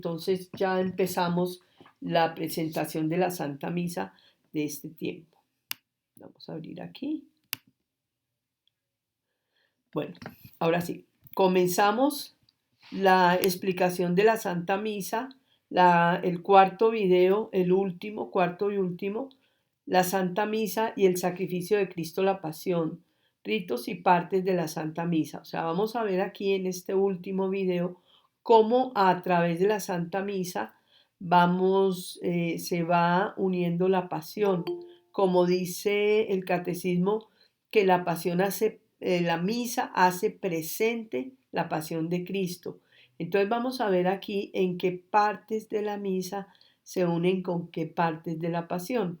Entonces ya empezamos la presentación de la Santa Misa de este tiempo. Vamos a abrir aquí. Bueno, ahora sí, comenzamos la explicación de la Santa Misa, el cuarto video, el último, cuarto y último, la Santa Misa y el sacrificio de Cristo la Pasión, ritos y partes de la Santa Misa. O sea, vamos a ver aquí en este último video cómo a través de la Santa Misa se va uniendo la pasión. Como dice el catecismo, que la pasión la misa hace presente la pasión de Cristo. Entonces vamos a ver aquí en qué partes de la misa se unen con qué partes de la pasión.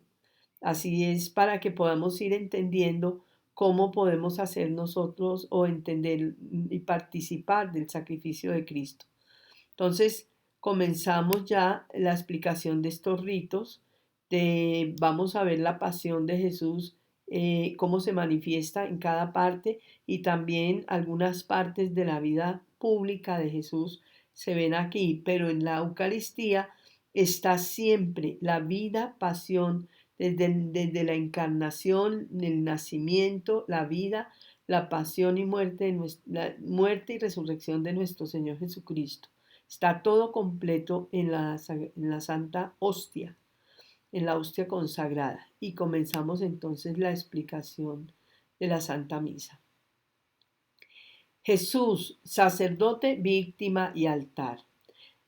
Así es para que podamos ir entendiendo cómo podemos hacer nosotros o entender y participar del sacrificio de Cristo. Entonces, comenzamos ya la explicación de estos ritos. Vamos a ver la pasión de Jesús, cómo se manifiesta en cada parte y también algunas partes de la vida pública de Jesús se ven aquí, pero en la Eucaristía está siempre la vida, pasión, desde la encarnación, el nacimiento, la vida, la pasión y muerte, la muerte y resurrección de nuestro Señor Jesucristo. Está todo completo en la Santa Hostia, en la hostia consagrada. Y comenzamos entonces la explicación de la Santa Misa. Jesús, sacerdote, víctima y altar.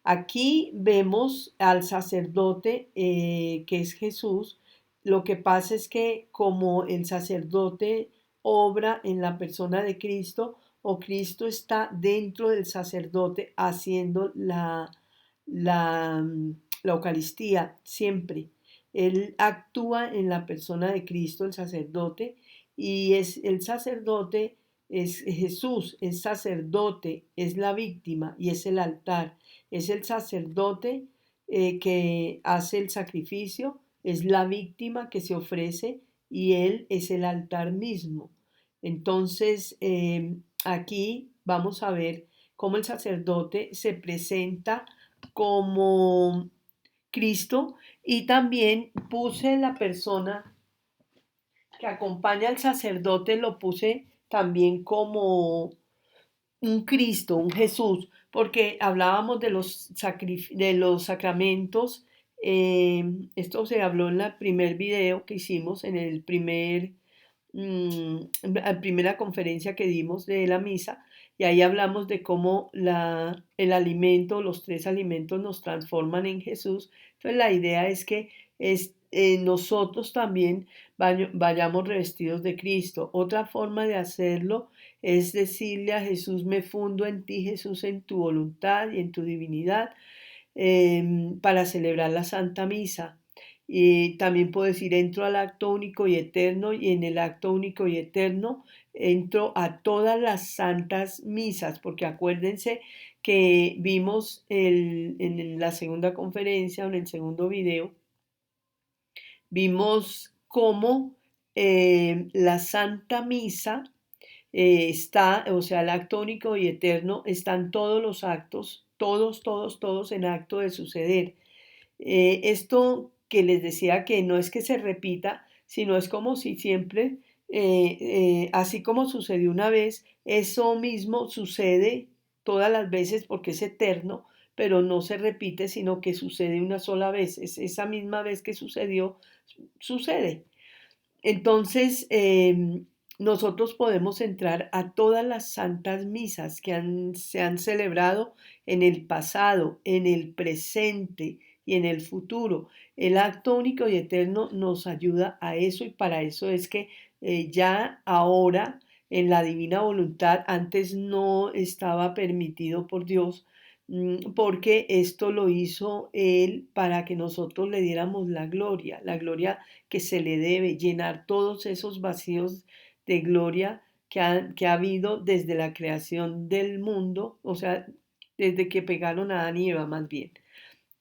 Aquí vemos al sacerdote que es Jesús. Lo que pasa es que como el sacerdote obra en la persona de Cristo, o Cristo está dentro del sacerdote haciendo la, la Eucaristía siempre. Él actúa en la persona de Cristo, el sacerdote, y es el sacerdote, es Jesús, es sacerdote, es la víctima y es el altar. Es el sacerdote que hace el sacrificio, es la víctima que se ofrece y él es el altar mismo. Entonces, aquí vamos a ver cómo el sacerdote se presenta como Cristo, y también puse la persona que acompaña al sacerdote, lo puse también como un Cristo, un Jesús, porque hablábamos de de los sacramentos. Esto se habló en el primer video que hicimos, en la primera conferencia que dimos de la misa, y ahí hablamos de cómo el alimento, los tres alimentos nos transforman en Jesús. Entonces la idea es que nosotros también vayamos revestidos de Cristo. Otra forma de hacerlo es decirle a Jesús: me fundo en ti, Jesús, en tu voluntad y en tu divinidad, para celebrar la Santa Misa. Y también puedo decir: entro al acto único y eterno, y en el acto único y eterno entro a todas las santas misas, porque acuérdense que vimos en la segunda conferencia o en el segundo video, vimos cómo la Santa Misa está, o sea, el acto único y eterno, están todos los actos, todos en acto de suceder. Esto que les decía, que no es que se repita, sino es como si siempre, así como sucedió una vez, eso mismo sucede todas las veces porque es eterno, pero no se repite, sino que sucede una sola vez. Es esa misma vez que sucedió, sucede. Entonces, nosotros podemos entrar a todas las santas misas que se han celebrado en el pasado, en el presente y en el futuro. El acto único y eterno nos ayuda a eso, y para eso es que ya ahora en la divina voluntad, antes no estaba permitido por Dios, porque esto lo hizo Él para que nosotros le diéramos la gloria que se le debe, llenar todos esos vacíos de gloria que ha habido desde la creación del mundo, o sea, desde que pegaron a Adán y Eva más bien.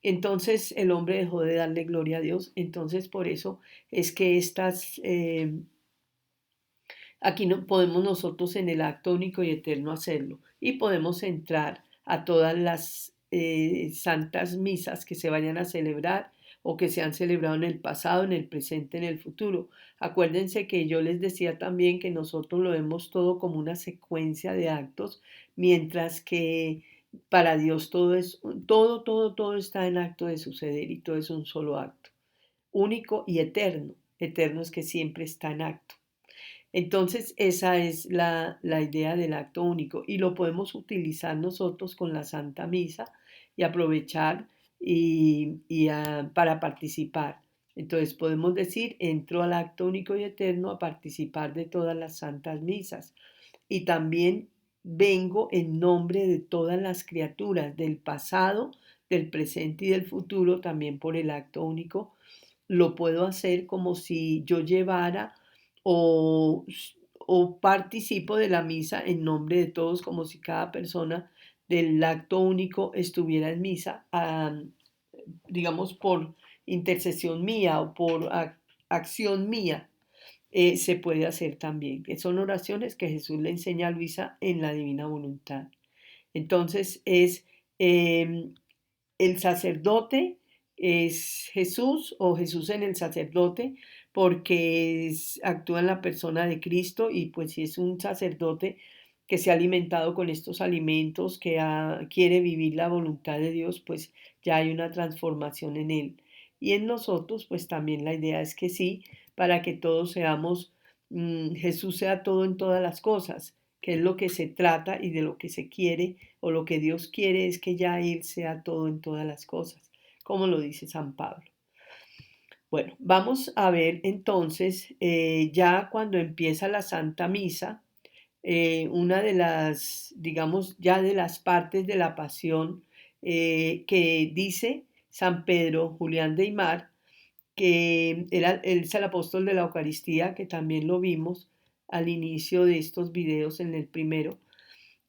Entonces el hombre dejó de darle gloria a Dios. Entonces por eso es que aquí no podemos nosotros en el acto único y eterno hacerlo, y podemos entrar a todas las santas misas que se vayan a celebrar o que se han celebrado en el pasado, en el presente, en el futuro. Acuérdense que yo les decía también que nosotros lo vemos todo como una secuencia de actos, mientras que para Dios todo está en acto de suceder y todo es un solo acto, único y eterno. Eterno es que siempre está en acto. Entonces, esa es la idea del acto único y lo podemos utilizar nosotros con la Santa Misa y aprovechar para participar. Entonces, podemos decir, entro al acto único y eterno a participar de todas las santas misas. Y también vengo en nombre de todas las criaturas del pasado, del presente y del futuro, también por el acto único lo puedo hacer como si yo llevara o, o participo de la misa en nombre de todos, como si cada persona del acto único estuviera en misa, digamos, por intercesión mía o por acción mía. Se puede hacer también, que son oraciones que Jesús le enseña a Luisa en la Divina Voluntad. Entonces es el sacerdote es Jesús o Jesús en el sacerdote porque actúa en la persona de Cristo y pues si es un sacerdote que se ha alimentado con estos alimentos, que quiere vivir la voluntad de Dios, pues ya hay una transformación en él. Y en nosotros, pues también la idea es que sí, para que todos seamos, Jesús sea todo en todas las cosas, que es lo que se trata y de lo que se quiere o lo que Dios quiere es que ya Él sea todo en todas las cosas, como lo dice San Pablo. Bueno, vamos a ver entonces, ya cuando empieza la Santa Misa, una de las, digamos, ya de las partes de la pasión que dice San Pedro Julián de Aymar, que él es el apóstol de la Eucaristía, que también lo vimos al inicio de estos videos en el primero.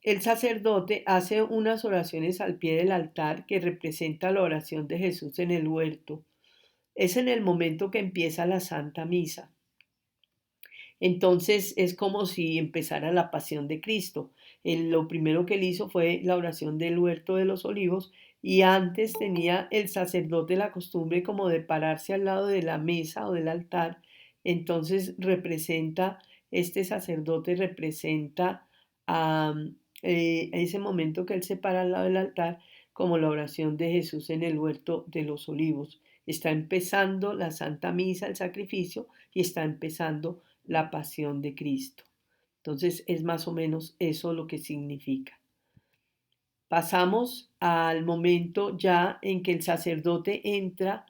El sacerdote hace unas oraciones al pie del altar que representa la oración de Jesús en el huerto. Es en el momento que empieza la Santa Misa. Entonces es como si empezara la pasión de Cristo. Lo primero que él hizo fue la oración del huerto de los olivos y antes tenía el sacerdote la costumbre como de pararse al lado de la mesa o del altar. Entonces este sacerdote representa a ese momento que él se para al lado del altar como la oración de Jesús en el huerto de los olivos. Está empezando la Santa Misa, el sacrificio, y está empezando la pasión de Cristo. Entonces es más o menos eso lo que significa. Pasamos al momento ya en que el sacerdote entra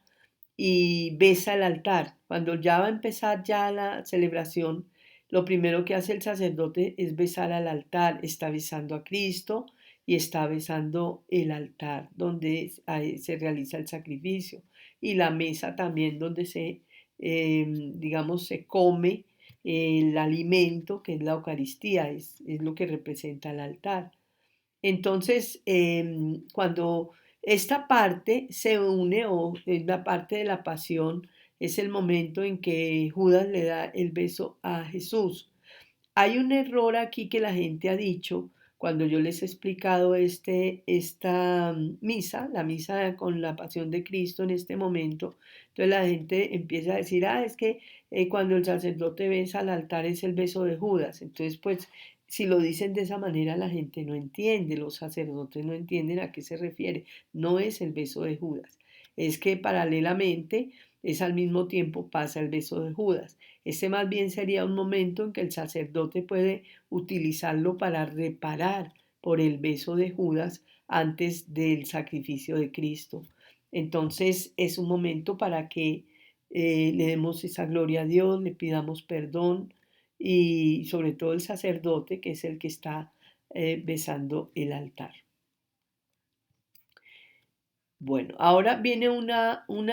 y besa el altar. Cuando ya va a empezar ya la celebración, lo primero que hace el sacerdote es besar al altar. Está besando a Cristo y está besando el altar donde se realiza el sacrificio y la mesa también donde digamos, se come el alimento que es la Eucaristía, es lo que representa el altar. Entonces, cuando esta parte se une o es la parte de la pasión, es el momento en que Judas le da el beso a Jesús. Hay un error aquí que la gente ha dicho cuando yo les he explicado esta misa, la misa con la pasión de Cristo en este momento. Entonces la gente empieza a decir, es que cuando el sacerdote besa al altar es el beso de Judas. Entonces, pues, si lo dicen de esa manera, la gente no entiende, los sacerdotes no entienden a qué se refiere. No es el beso de Judas, es que paralelamente es al mismo tiempo pasa el beso de Judas. Ese más bien sería un momento en que el sacerdote puede utilizarlo para reparar por el beso de Judas antes del sacrificio de Cristo. Entonces es un momento para que le demos esa gloria a Dios, le pidamos perdón y sobre todo el sacerdote que es el que está besando el altar. Bueno, ahora viene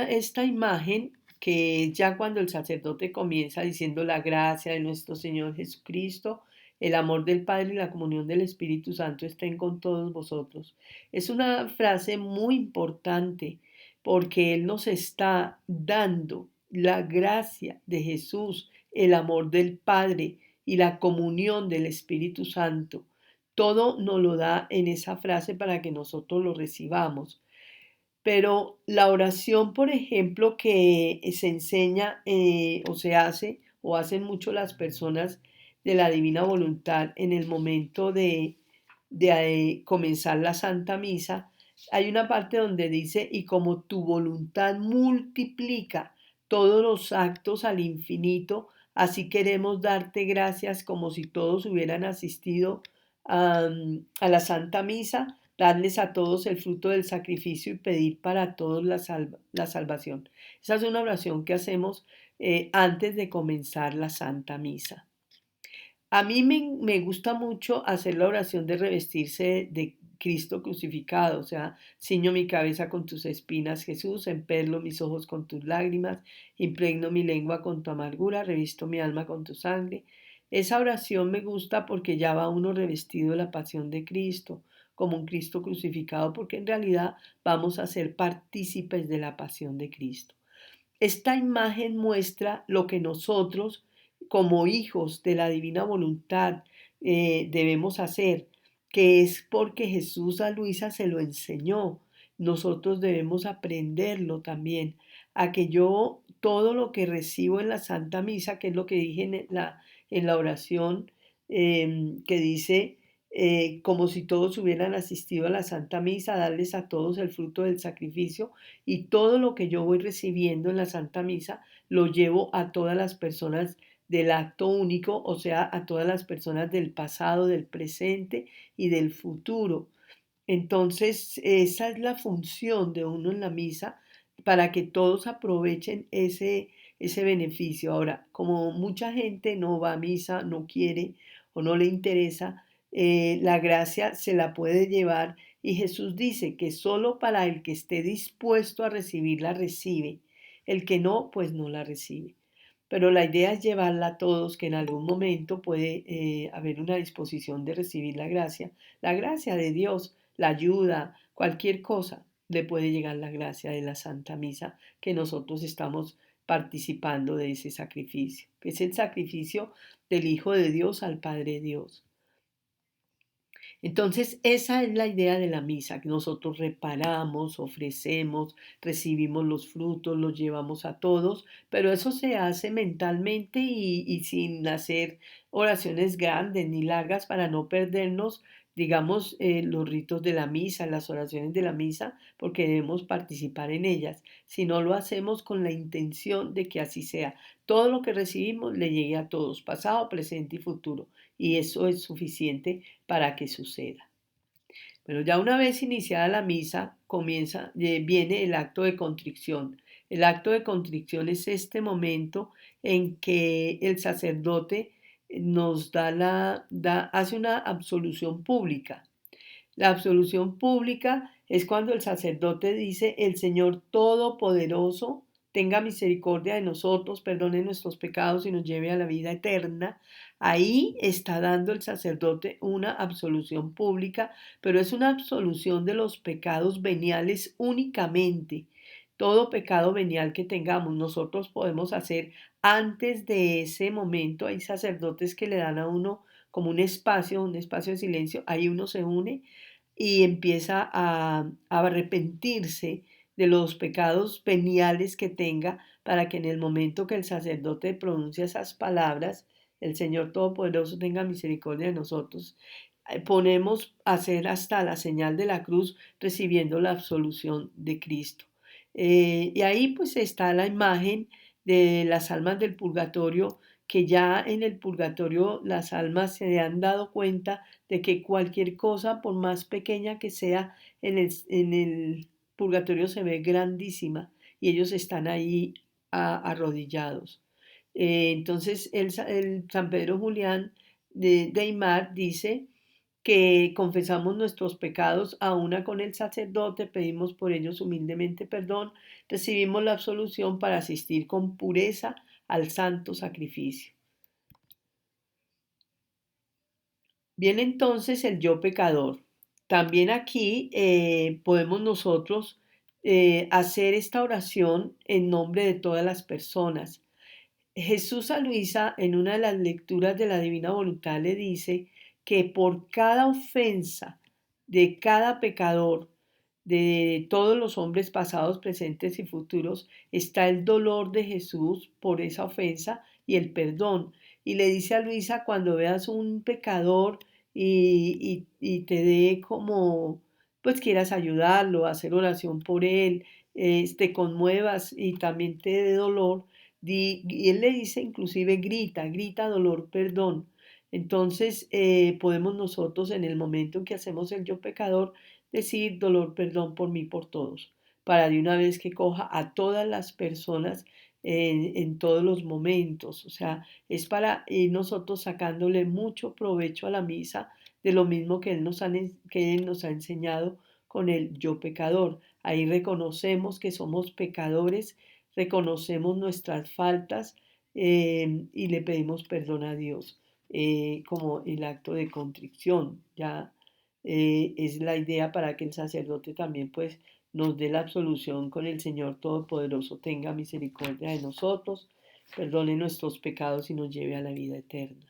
esta imagen que ya cuando el sacerdote comienza diciendo la gracia de nuestro Señor Jesucristo, el amor del Padre y la comunión del Espíritu Santo estén con todos vosotros. Es una frase muy importante porque Él nos está dando la gracia de Jesús, el amor del Padre y la comunión del Espíritu Santo. todo nos lo da en esa frase para que nosotros lo recibamos. Pero la oración, por ejemplo, que se enseña o se hace o hacen mucho las personas de la divina voluntad en el momento de comenzar la Santa Misa, hay una parte donde dice, y como tu voluntad multiplica todos los actos al infinito, así queremos darte gracias como si todos hubieran asistido a la Santa Misa, darles a todos el fruto del sacrificio y pedir para todos la salvación. Esa es una oración que hacemos antes de comenzar la Santa Misa. A mí me gusta mucho hacer la oración de revestirse de Cristo crucificado, o sea, ciño mi cabeza con tus espinas, Jesús, emperlo mis ojos con tus lágrimas, impregno mi lengua con tu amargura, revisto mi alma con tu sangre. Esa oración me gusta porque ya va uno revestido de la pasión de Cristo, como un Cristo crucificado, porque en realidad vamos a ser partícipes de la pasión de Cristo. Esta imagen muestra lo que nosotros, como hijos de la divina voluntad, debemos hacer, que es porque Jesús a Luisa se lo enseñó. Nosotros debemos aprenderlo también, a que yo todo lo que recibo en la Santa Misa, que es lo que dije en la oración, que dice, como si todos hubieran asistido a la Santa Misa, darles a todos el fruto del sacrificio, y todo lo que yo voy recibiendo en la Santa Misa lo llevo a todas las personas del acto único, o sea, a todas las personas del pasado, del presente y del futuro. Entonces, esa es la función de uno en la misa para que todos aprovechen ese beneficio. Ahora, como mucha gente no va a misa, no quiere o no le interesa, la gracia se la puede llevar y Jesús dice que solo para el que esté dispuesto a recibirla recibe, el que no, pues no la recibe. Pero la idea es llevarla a todos, que en algún momento puede haber una disposición de recibir la gracia de Dios, la ayuda, cualquier cosa, le puede llegar la gracia de la Santa Misa, que nosotros estamos participando de ese sacrificio, que es el sacrificio del Hijo de Dios al Padre Dios. Entonces, esa es la idea de la misa, que nosotros reparamos, ofrecemos, recibimos los frutos, los llevamos a todos, pero eso se hace mentalmente y sin hacer oraciones grandes ni largas para no perdernos, digamos, los ritos de la misa, las oraciones de la misa, porque debemos participar en ellas. Si no lo hacemos con la intención de que así sea, todo lo que recibimos le llegue a todos, pasado, presente y futuro, y eso es suficiente para que suceda. Bueno, ya una vez iniciada la misa, viene el acto de contrición. El acto de contrición es este momento en que el sacerdote nos hace una absolución pública. La absolución pública es cuando el sacerdote dice, el Señor Todopoderoso tenga misericordia de nosotros, perdone nuestros pecados y nos lleve a la vida eterna. Ahí está dando el sacerdote una absolución pública, pero es una absolución de los pecados veniales únicamente. Todo pecado venial que tengamos, nosotros podemos hacer antes de ese momento. Hay sacerdotes que le dan a uno como un espacio de silencio, ahí uno se une y empieza a arrepentirse de los pecados veniales que tenga para que en el momento que el sacerdote pronuncia esas palabras, el Señor Todopoderoso tenga misericordia de nosotros, ponemos a hacer hasta la señal de la cruz recibiendo la absolución de Cristo. Y ahí pues está la imagen de las almas del purgatorio, que ya en el purgatorio las almas se han dado cuenta de que cualquier cosa, por más pequeña que sea, en el purgatorio se ve grandísima y ellos están ahí arrodillados. Entonces el San Pedro Julián de Aymar dice que confesamos nuestros pecados a una con el sacerdote, pedimos por ellos humildemente perdón, recibimos la absolución para asistir con pureza al santo sacrificio. Viene entonces el yo pecador. También aquí podemos nosotros hacer esta oración en nombre de todas las personas. Jesús a Luisa, en una de las lecturas de la Divina Voluntad, le dice que por cada ofensa de cada pecador, de todos los hombres pasados, presentes y futuros, está el dolor de Jesús por esa ofensa y el perdón. Y le dice a Luisa, cuando veas un pecador y te dé como, pues quieras ayudarlo, hacer oración por él, te conmuevas y también te dé dolor, y él le dice inclusive grita, grita dolor, perdón. Entonces podemos nosotros en el momento en que hacemos el yo pecador decir dolor, perdón por mí, por todos, para de una vez que coja a todas las personas en todos los momentos. O sea, es para ir nosotros sacándole mucho provecho a la misa de lo mismo que que él nos ha enseñado con el yo pecador. Ahí reconocemos que somos pecadores, reconocemos nuestras faltas y le pedimos perdón a Dios, como el acto de contrición. Ya es la idea para que el sacerdote también pues nos dé la absolución con el Señor Todopoderoso, tenga misericordia de nosotros, perdone nuestros pecados y nos lleve a la vida eterna.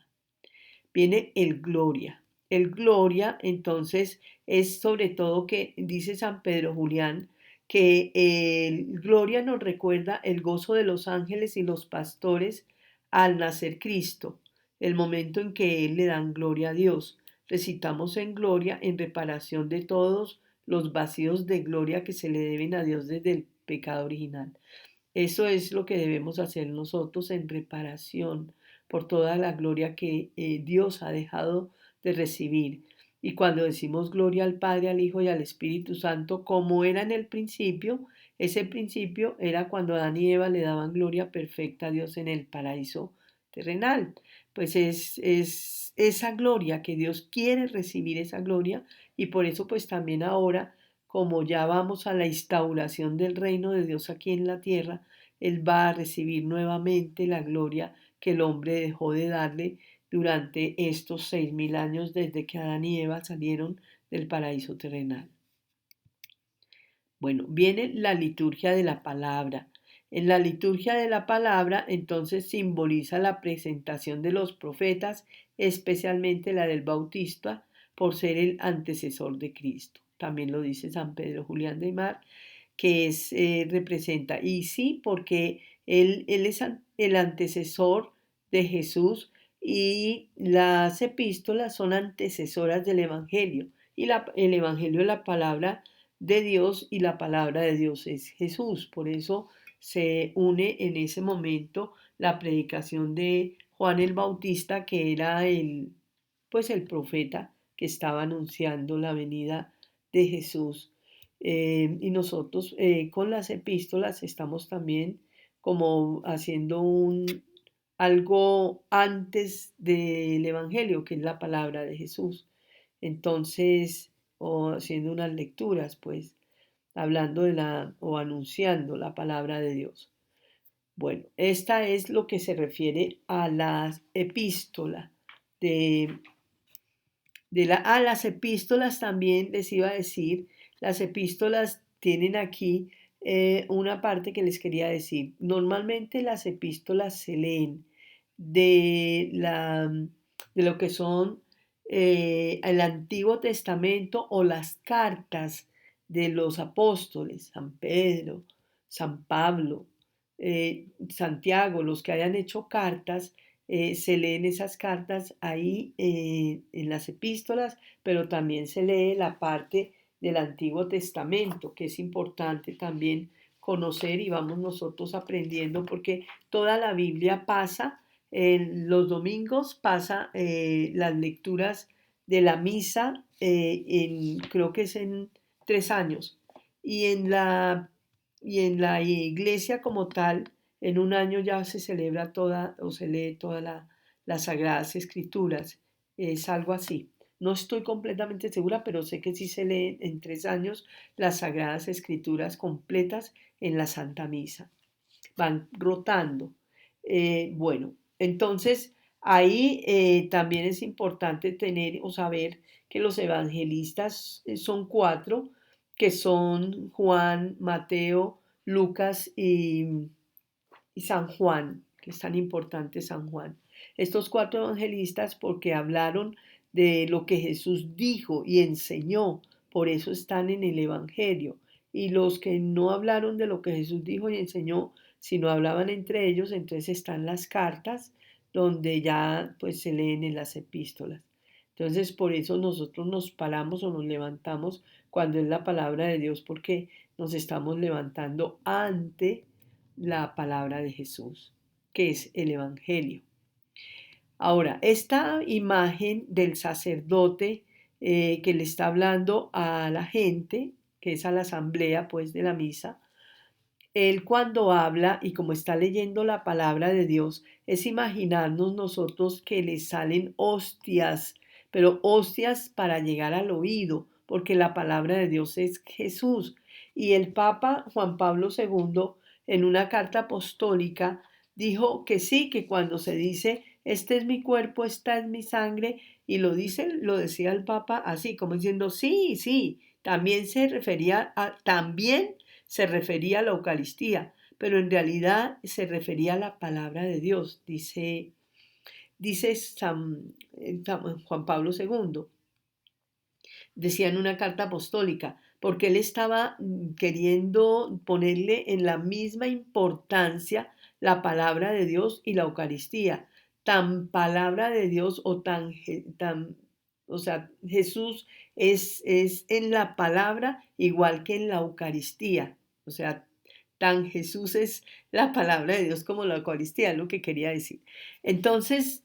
Viene el gloria. El gloria entonces es sobre todo que dice San Pedro Julián que el gloria nos recuerda el gozo de los ángeles y los pastores al nacer Cristo, el momento en que Él le dan gloria a Dios. Recitamos en gloria en reparación de todos los vacíos de gloria que se le deben a Dios desde el pecado original. Eso es lo que debemos hacer nosotros en reparación por toda la gloria que Dios ha dejado de recibir. Y cuando decimos gloria al Padre, al Hijo y al Espíritu Santo, como era en el principio, ese principio era cuando Adán y Eva le daban gloria perfecta a Dios en el paraíso terrenal. Pues es esa gloria que Dios quiere recibir, esa gloria, y por eso pues también ahora, como ya vamos a la instauración del reino de Dios aquí en la tierra, Él va a recibir nuevamente la gloria que el hombre dejó de darle durante estos 6000 años desde que Adán y Eva salieron del paraíso terrenal. Bueno, viene la liturgia de la palabra. En la liturgia de la palabra entonces simboliza la presentación de los profetas, especialmente la del Bautista, por ser el antecesor de Cristo. También lo dice San Pedro Julián de Mar, que representa, y sí, porque él es el antecesor de Jesús y las epístolas son antecesoras del Evangelio. Y el Evangelio es la palabra de Dios y la palabra de Dios es Jesús. Por eso se une en ese momento la predicación de Juan el Bautista, que era pues el profeta que estaba anunciando la venida de Jesús. Y nosotros con las epístolas estamos también como haciendo algo antes del Evangelio, que es la palabra de Jesús. Entonces, o haciendo unas lecturas, pues, hablando o anunciando la palabra de Dios. Bueno, esta es lo que se refiere a la epístola de, las epístolas también les iba a decir, las epístolas tienen aquí una parte que les quería decir. Normalmente las epístolas se leen de lo que son el Antiguo Testamento o las cartas de los apóstoles, San Pedro, San Pablo, Santiago, los que hayan hecho cartas, se leen esas cartas ahí en las epístolas, pero también se lee la parte del Antiguo Testamento, que es importante también conocer y vamos nosotros aprendiendo porque toda la Biblia pasa, los domingos pasa las lecturas de la misa, creo que es en 3 años, y en la iglesia como tal, en un año ya se celebra toda o se lee todas las Sagradas Escrituras. Es algo así. No estoy completamente segura, pero sé que sí se leen en 3 años las Sagradas Escrituras completas en la Santa Misa. Van rotando. Bueno, entonces ahí también es importante tener o saber que los evangelistas son 4, que son Juan, Mateo, Lucas y San Juan, que es tan importante San Juan. Estos 4 evangelistas porque hablaron de lo que Jesús dijo y enseñó, por eso están en el Evangelio. Y los que no hablaron de lo que Jesús dijo y enseñó, sino hablaban entre ellos, entonces están las cartas donde ya pues se leen en las epístolas. Entonces por eso nosotros nos paramos o nos levantamos cuando es la palabra de Dios, porque nos estamos levantando ante la palabra de Jesús, que es el Evangelio. Ahora, esta imagen del sacerdote que le está hablando a la gente, que es a la asamblea pues de la misa, él cuando habla y como está leyendo la palabra de Dios, es imaginarnos nosotros que le salen hostias, pero hostias para llegar al oído, porque la palabra de Dios es Jesús. Y el Papa Juan Pablo II, en una carta apostólica, dijo que sí, que cuando se dice, este es mi cuerpo, esta es mi sangre, y lo dice, lo decía el Papa así, como diciendo, sí, sí, también se refería a la Eucaristía, pero en realidad se refería a la palabra de Dios, dice Juan Pablo II, decía en una carta apostólica, porque él estaba queriendo ponerle en la misma importancia la palabra de Dios y la Eucaristía, tan palabra de Dios o sea, Jesús es en la palabra igual que en la Eucaristía, o sea, tan Jesús es la palabra de Dios como la Eucaristía, es lo que quería decir. Entonces,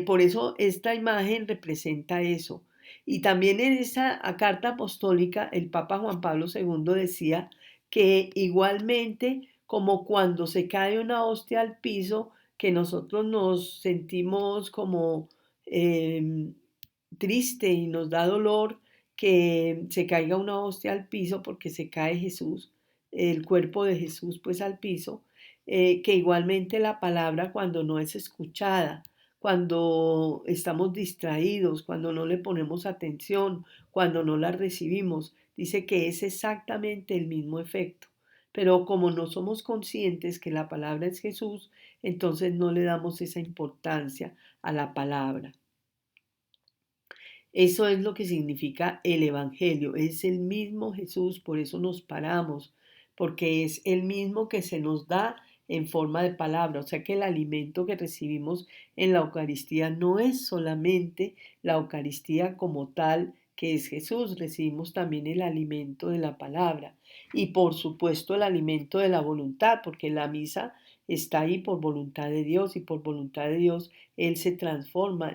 por eso esta imagen representa eso. Y también en esa carta apostólica, el Papa Juan Pablo II decía que igualmente como cuando se cae una hostia al piso, que nosotros nos sentimos como eh, triste y nos da dolor que se caiga una hostia al piso porque se cae Jesús, el cuerpo de Jesús pues al piso, que igualmente la palabra cuando no es escuchada, cuando estamos distraídos, cuando no le ponemos atención, cuando no la recibimos, dice que es exactamente el mismo efecto. Pero como no somos conscientes que la palabra es Jesús, entonces no le damos esa importancia a la palabra. Eso es lo que significa el Evangelio. Es el mismo Jesús, por eso nos paramos, porque es el mismo que se nos da en forma de palabra. O sea que el alimento que recibimos en la Eucaristía no es solamente la Eucaristía como tal, que es Jesús. Recibimos también el alimento de la palabra y por supuesto el alimento de la voluntad, porque la misa está ahí por voluntad de Dios y por voluntad de Dios él se transforma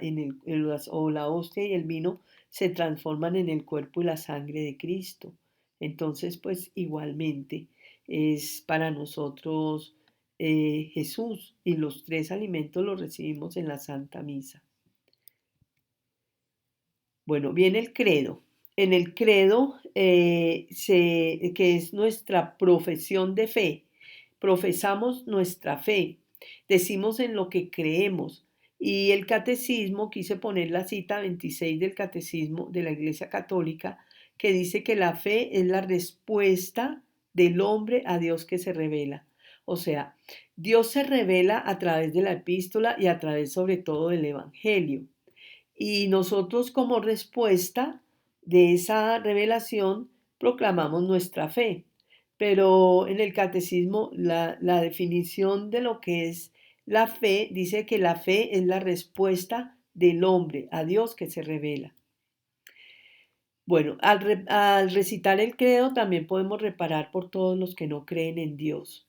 o la hostia y el vino se transforman en el cuerpo y la sangre de Cristo. Entonces, pues igualmente es para nosotros Jesús y los tres alimentos los recibimos en la Santa Misa. Bueno, viene el credo. En el credo, que es nuestra profesión de fe, profesamos nuestra fe, decimos en lo que creemos. Y el catecismo, quise poner la cita 26 del catecismo de la Iglesia Católica, que dice que la fe es la respuesta del hombre a Dios que se revela. O sea, Dios se revela a través de la epístola y a través sobre todo del Evangelio. Y nosotros como respuesta de esa revelación proclamamos nuestra fe. Pero en el catecismo la definición de lo que es la fe dice que la fe es la respuesta del hombre a Dios que se revela. Bueno, al recitar el credo también podemos reparar por todos los que no creen en Dios.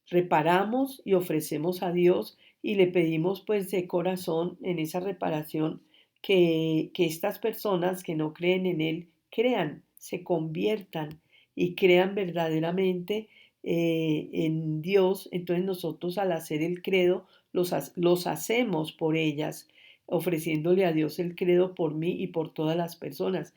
Reparamos y ofrecemos a Dios y le pedimos pues de corazón en esa reparación que estas personas que no creen en Él crean, se conviertan y crean verdaderamente en Dios. Entonces nosotros al hacer el credo los hacemos por ellas, ofreciéndole a Dios el credo por mí y por todas las personas.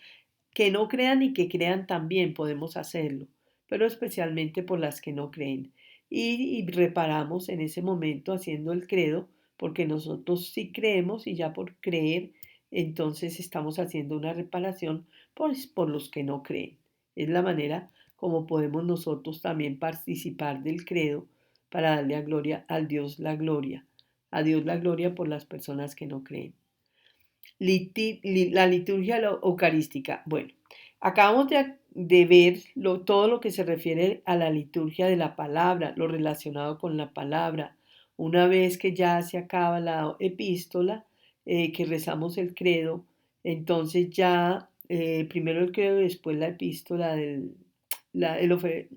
Que no crean y que crean también podemos hacerlo, pero especialmente por las que no creen. Y reparamos en ese momento haciendo el credo, porque nosotros sí creemos y ya por creer, entonces estamos haciendo una reparación por los que no creen. Es la manera como podemos nosotros también participar del credo para darle a Dios la gloria, a Dios la gloria por las personas que no creen. La liturgia eucarística. Bueno, acabamos de ver todo lo que se refiere a la liturgia de la palabra, lo relacionado con la palabra. Una vez que ya se acaba la epístola, que rezamos el credo, entonces ya primero el credo y después la epístola la, el ofe-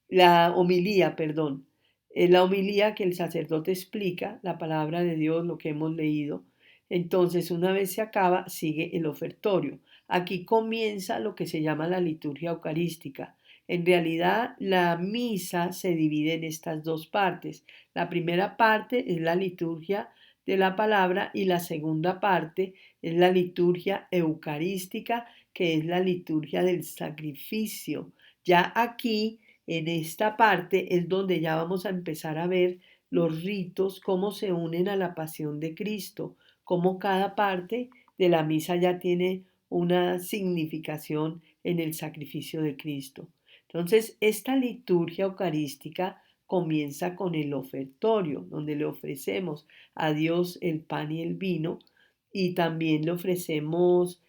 la homilía, perdón. La homilía que el sacerdote explica, la palabra de Dios, lo que hemos leído. Entonces, una vez se acaba, sigue el ofertorio. Aquí comienza lo que se llama la liturgia eucarística. En realidad, la misa se divide en estas dos partes. La primera parte es la liturgia de la palabra y la segunda parte es la liturgia eucarística, que es la liturgia del sacrificio. Ya aquí en esta parte es donde ya vamos a empezar a ver los ritos, cómo se unen a la pasión de Cristo, cómo cada parte de la misa ya tiene una significación en el sacrificio de Cristo. Entonces, esta liturgia eucarística comienza con el ofertorio, donde le ofrecemos a Dios el pan y el vino, y también le ofrecemos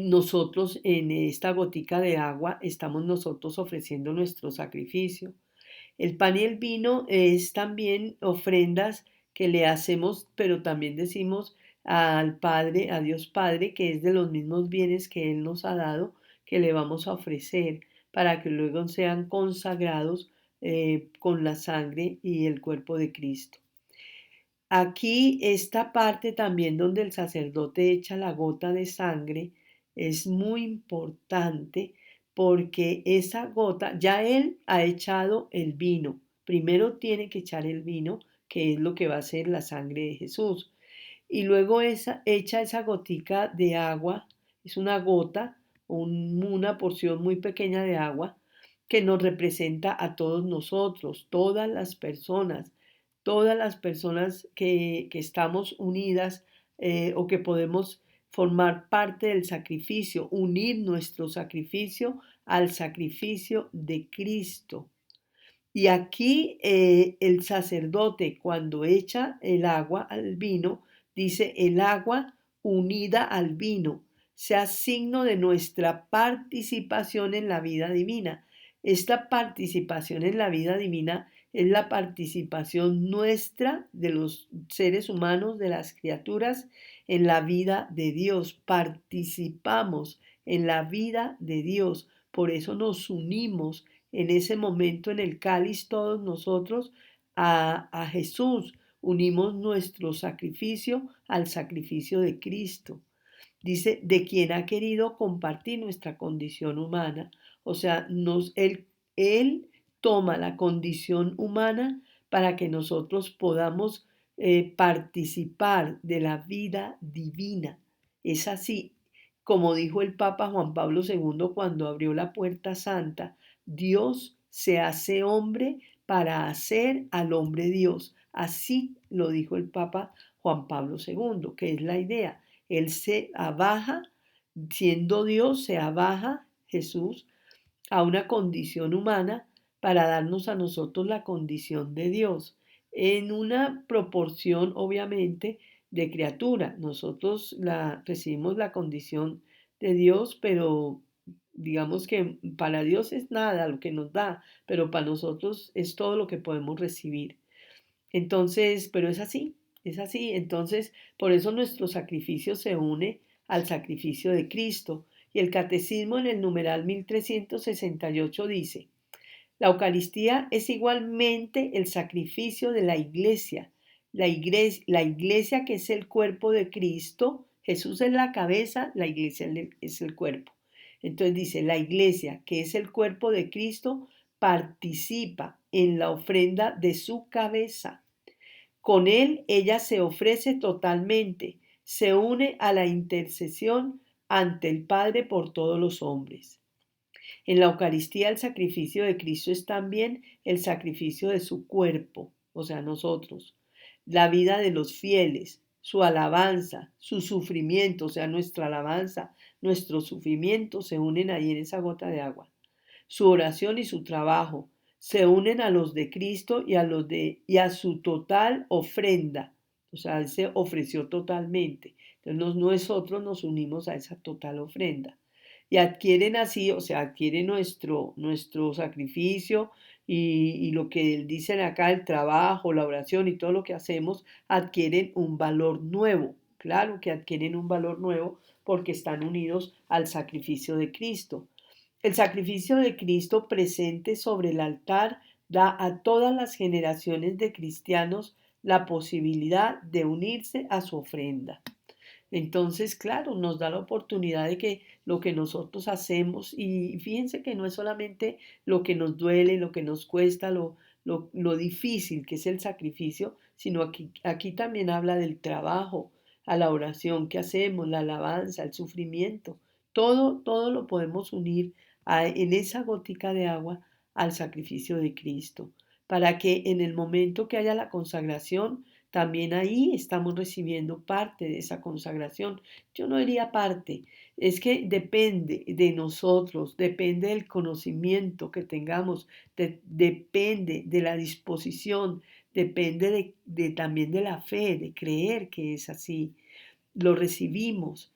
nosotros en esta gotica de agua estamos nosotros ofreciendo nuestro sacrificio. El pan y el vino es también ofrendas que le hacemos, pero también decimos al Padre, a Dios Padre, que es de los mismos bienes que Él nos ha dado, que le vamos a ofrecer para que luego sean consagrados con la sangre y el cuerpo de Cristo. Aquí esta parte también donde el sacerdote echa la gota de sangre es muy importante porque esa gota, ya él ha echado el vino. Primero tiene que echar el vino, que es lo que va a ser la sangre de Jesús. Y luego echa esa gotica de agua, es una gota, una porción muy pequeña de agua que nos representa a todos nosotros, todas las personas que estamos unidas o que podemos formar parte del sacrificio, unir nuestro sacrificio al sacrificio de Cristo. Y aquí el sacerdote cuando echa el agua al vino, dice el agua unida al vino, sea signo de nuestra participación en la vida divina. Esta participación en la vida divina es la participación nuestra de los seres humanos, de las criaturas, en la vida de Dios. Participamos en la vida de Dios. Por eso nos unimos en ese momento en el cáliz todos nosotros a Jesús. Unimos nuestro sacrificio al sacrificio de Cristo. Dice, de quien ha querido compartir nuestra condición humana. O sea, él toma la condición humana para que nosotros podamos participar de la vida divina. Es así, como dijo el Papa Juan Pablo II cuando abrió la puerta santa, Dios se hace hombre para hacer al hombre Dios. Así lo dijo el Papa Juan Pablo II, que es la idea. Él se abaja, siendo Dios, se abaja Jesús a una condición humana para darnos a nosotros la condición de Dios, en una proporción obviamente de criatura. Nosotros recibimos la condición de Dios, pero digamos que para Dios es nada lo que nos da, pero para nosotros es todo lo que podemos recibir. Entonces, pero es así, es así. Entonces, por eso nuestro sacrificio se une al sacrificio de Cristo. Y el catecismo en el numeral 1368 dice, la Eucaristía es igualmente el sacrificio de la iglesia. La iglesia que es el cuerpo de Cristo, Jesús es la cabeza, la iglesia es el cuerpo. Entonces dice, la iglesia que es el cuerpo de Cristo participa en la ofrenda de su cabeza. Con él ella se ofrece totalmente, se une a la intercesión ante el Padre por todos los hombres. En la Eucaristía el sacrificio de Cristo es también el sacrificio de su cuerpo, o sea, nosotros, la vida de los fieles, su alabanza, su sufrimiento, o sea, nuestra alabanza, nuestro sufrimiento se unen ahí en esa gota de agua. Su oración y su trabajo se unen a los de Cristo y a su total ofrenda. O sea, Él se ofreció totalmente. Entonces nosotros nos unimos a esa total ofrenda. Y adquieren así, o sea, adquieren nuestro sacrificio y lo que dicen acá, el trabajo, la oración y todo lo que hacemos, adquieren un valor nuevo. Claro que adquieren un valor nuevo porque están unidos al sacrificio de Cristo. El sacrificio de Cristo presente sobre el altar da a todas las generaciones de cristianos la posibilidad de unirse a su ofrenda. Entonces, claro, nos da la oportunidad de que lo que nosotros hacemos, y fíjense que no es solamente lo que nos duele, lo que nos cuesta, lo difícil que es el sacrificio, sino aquí también habla del trabajo, a la oración que hacemos, la alabanza, el sufrimiento. Todo lo podemos unir en esa gotica de agua al sacrificio de Cristo, para que en el momento que haya la consagración, también ahí estamos recibiendo parte de esa consagración. Yo no diría parte, es que depende de nosotros, depende del conocimiento que tengamos, depende de la disposición, depende también de la fe, de creer que es así. Lo recibimos,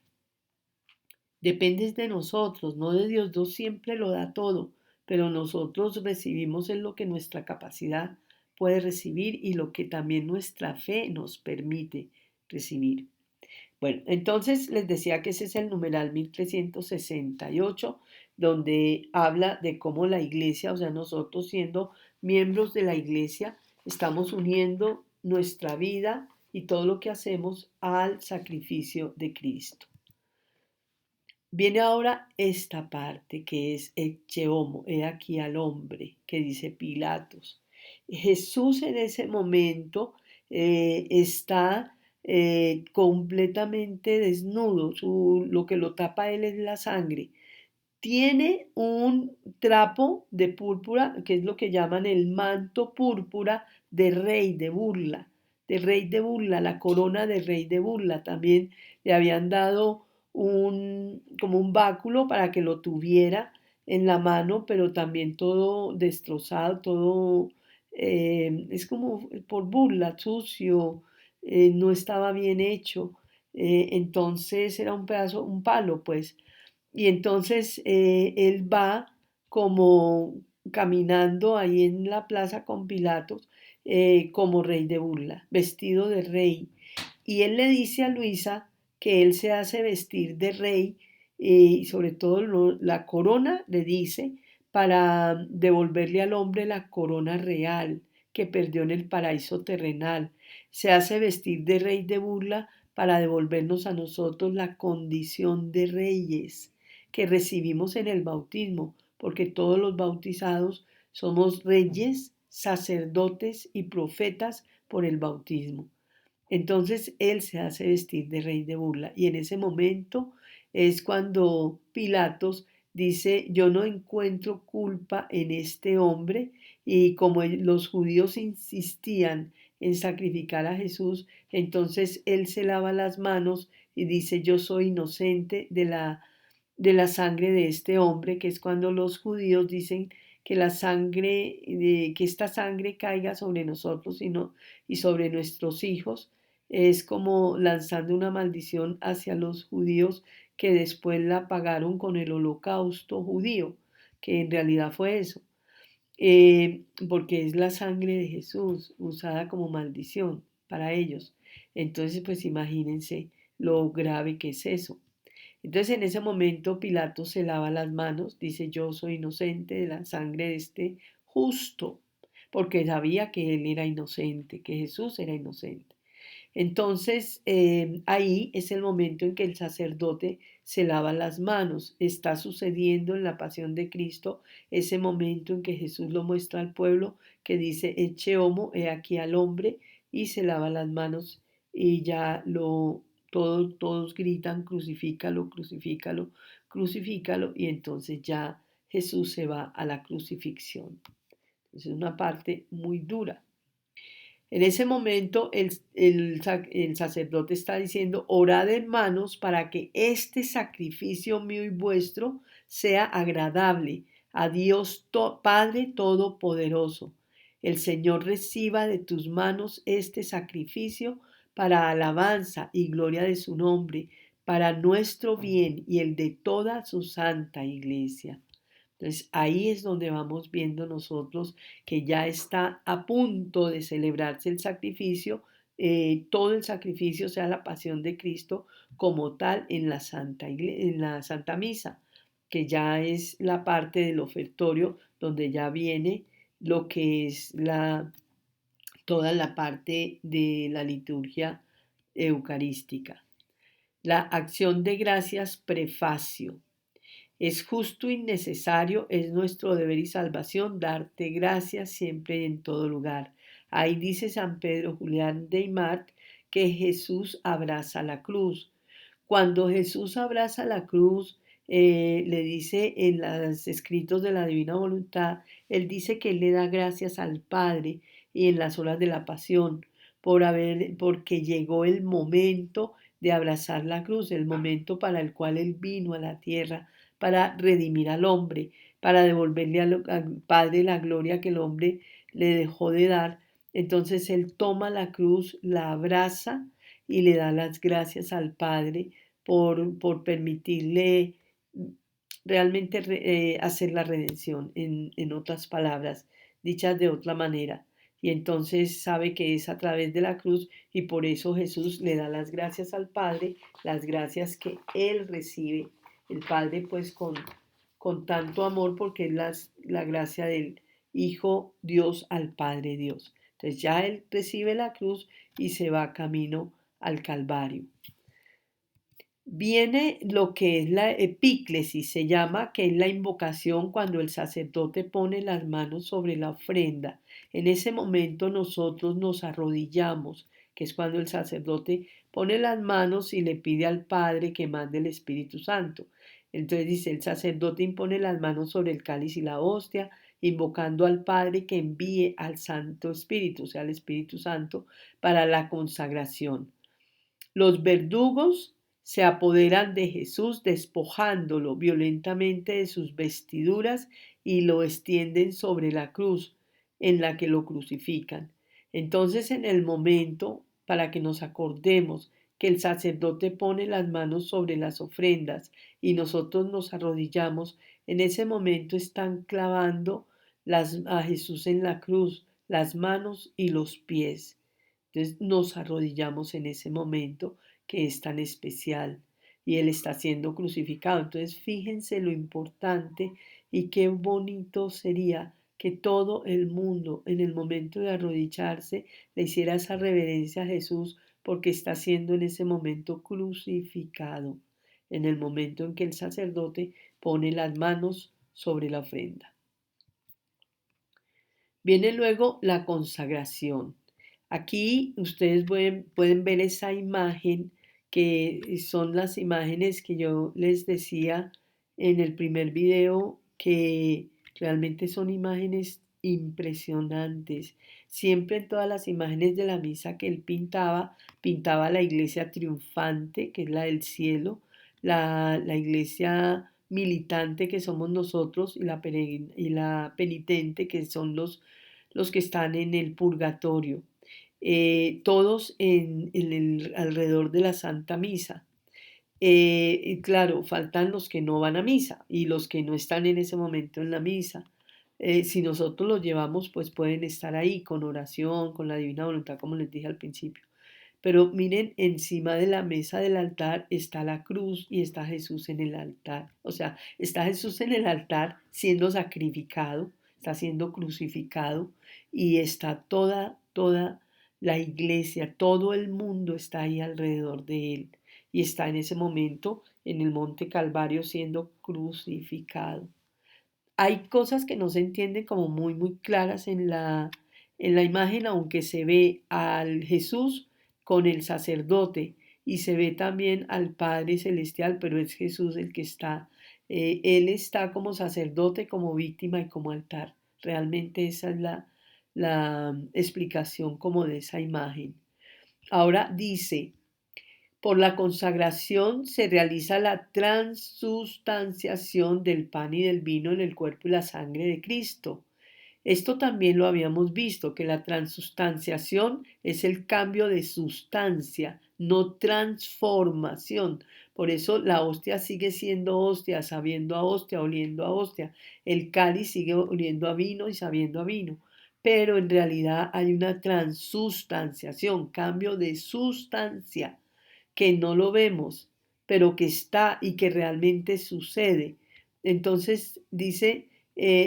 depende de nosotros, no de Dios. Dios siempre lo da todo, pero nosotros recibimos en lo que nuestra capacidad puede recibir y lo que también nuestra fe nos permite recibir. Bueno, entonces les decía que ese es el numeral 1368, donde habla de cómo la iglesia, o sea, nosotros siendo miembros de la iglesia, estamos uniendo nuestra vida y todo lo que hacemos al sacrificio de Cristo. Viene ahora esta parte que es ecce homo, he aquí al hombre, que dice Pilatos. Jesús en ese momento está completamente desnudo, lo que lo tapa a él es la sangre. Tiene un trapo de púrpura, que es lo que llaman el manto púrpura de rey de burla, la corona de rey de burla. También le habían dado como un báculo para que lo tuviera en la mano, pero también todo destrozado, todo es como por burla, sucio, no estaba bien hecho. Entonces era un pedazo, un palo, pues. Y entonces él va como caminando ahí en la plaza con Pilatos como rey de burla, vestido de rey. Y él le dice a Luisa que él se hace vestir de rey y sobre todo la corona le dice para devolverle al hombre la corona real que perdió en el paraíso terrenal. Se hace vestir de rey de burla para devolvernos a nosotros la condición de reyes que recibimos en el bautismo, porque todos los bautizados somos reyes, sacerdotes y profetas por el bautismo. Entonces él se hace vestir de rey de burla y en ese momento es cuando Pilatos dice, yo no encuentro culpa en este hombre y como los judíos insistían en sacrificar a Jesús, entonces él se lava las manos y dice, yo soy inocente de la sangre de este hombre, que es cuando los judíos dicen que la sangre, que esta sangre caiga sobre nosotros y sobre nuestros hijos, es como lanzando una maldición hacia los judíos que después la pagaron con el holocausto judío, que en realidad fue eso, porque es la sangre de Jesús usada como maldición para ellos. Entonces, pues imagínense lo grave que es eso. Entonces en ese momento Pilato se lava las manos, dice yo soy inocente de la sangre de este justo, porque sabía que él era inocente, que Jesús era inocente. Entonces ahí es el momento en que el sacerdote se lava las manos. Está sucediendo en la pasión de Cristo ese momento en que Jesús lo muestra al pueblo, que dice, eche homo, he aquí al hombre, y se lava las manos y ya todos gritan, crucifícalo, crucifícalo, crucifícalo, y entonces ya Jesús se va a la crucifixión. Es una parte muy dura. En ese momento el sacerdote está diciendo, orad hermanos para que este sacrificio mío y vuestro sea agradable a Dios Padre Todopoderoso. El Señor reciba de tus manos este sacrificio para alabanza y gloria de su nombre, para nuestro bien y el de toda su santa iglesia. Entonces ahí es donde vamos viendo nosotros que ya está a punto de celebrarse el sacrificio, todo el sacrificio, o sea, la pasión de Cristo como tal en la en la Santa Misa, que ya es la parte del ofertorio donde ya viene lo que es toda la parte de la liturgia eucarística. La acción de gracias prefacio. Es justo y necesario, es nuestro deber y salvación darte gracias siempre y en todo lugar. Ahí dice San Pedro Julián de Aymar que Jesús abraza la cruz. Cuando Jesús abraza la cruz, le dice en los escritos de la Divina Voluntad, él dice que él le da gracias al Padre y en las horas de la pasión porque llegó el momento de abrazar la cruz, el momento para el cual él vino a la tierra para redimir al hombre, para devolverle al Padre la gloria que el hombre le dejó de dar. Entonces él toma la cruz, la abraza y le da las gracias al Padre por permitirle realmente hacer la redención, en otras palabras, dichas de otra manera. Y entonces sabe que es a través de la cruz y por eso Jesús le da las gracias al Padre, las gracias que Él recibe. El Padre pues con tanto amor porque es la gracia del Hijo Dios al Padre Dios. Entonces ya Él recibe la cruz y se va camino al Calvario. Viene lo que es la epíclesis, se llama, que es la invocación cuando el sacerdote pone las manos sobre la ofrenda. En ese momento nosotros nos arrodillamos, que es cuando el sacerdote pone las manos y le pide al Padre que mande el Espíritu Santo. Entonces dice, el sacerdote impone las manos sobre el cáliz y la hostia, invocando al Padre que envíe al Santo Espíritu, o sea, al Espíritu Santo, para la consagración. Los verdugos se apoderan de Jesús despojándolo violentamente de sus vestiduras y lo extienden sobre la cruz en la que lo crucifican. Entonces en el momento, para que nos acordemos que el sacerdote pone las manos sobre las ofrendas y nosotros nos arrodillamos, en ese momento están clavando a Jesús en la cruz, las manos y los pies. Entonces nos arrodillamos en ese momento que es tan especial y Él está siendo crucificado. Entonces fíjense lo importante y qué bonito sería que todo el mundo en el momento de arrodillarse le hiciera esa reverencia a Jesús porque está siendo en ese momento crucificado, en el momento en que el sacerdote pone las manos sobre la ofrenda. Viene luego la consagración. Aquí ustedes pueden ver esa imagen que son las imágenes que yo les decía en el primer video, que realmente son imágenes impresionantes. Siempre en todas las imágenes de la misa que él pintaba la iglesia triunfante, que es la del cielo, la iglesia militante que somos nosotros y la penitente que son los que están en el purgatorio, todos alrededor de la Santa Misa. Y claro, faltan los que no van a misa y los que no están en ese momento en la misa. Si nosotros los llevamos, pues pueden estar ahí con oración, con la divina voluntad, como les dije al principio. Pero miren, encima de la mesa del altar está la cruz y está Jesús en el altar. O sea, está Jesús en el altar siendo sacrificado, está siendo crucificado y está toda la iglesia, todo el mundo está ahí alrededor de él y está en ese momento en el monte Calvario siendo crucificado. Hay cosas que no se entienden como muy claras en la imagen, aunque se ve al Jesús con el sacerdote y se ve también al Padre Celestial, pero es Jesús el que está. Él está como sacerdote, como víctima y como altar. Realmente esa es la explicación como de esa imagen. Ahora dice, por la consagración se realiza la transustanciación del pan y del vino en el cuerpo y la sangre de Cristo. Esto también lo habíamos visto, que la transustanciación es el cambio de sustancia, no transformación. Por eso la hostia sigue siendo hostia, sabiendo a hostia, oliendo a hostia. El cáliz sigue oliendo a vino y sabiendo a vino. Pero en realidad hay una transustanciación, cambio de sustancia, que no lo vemos, pero que está y que realmente sucede. Entonces dice,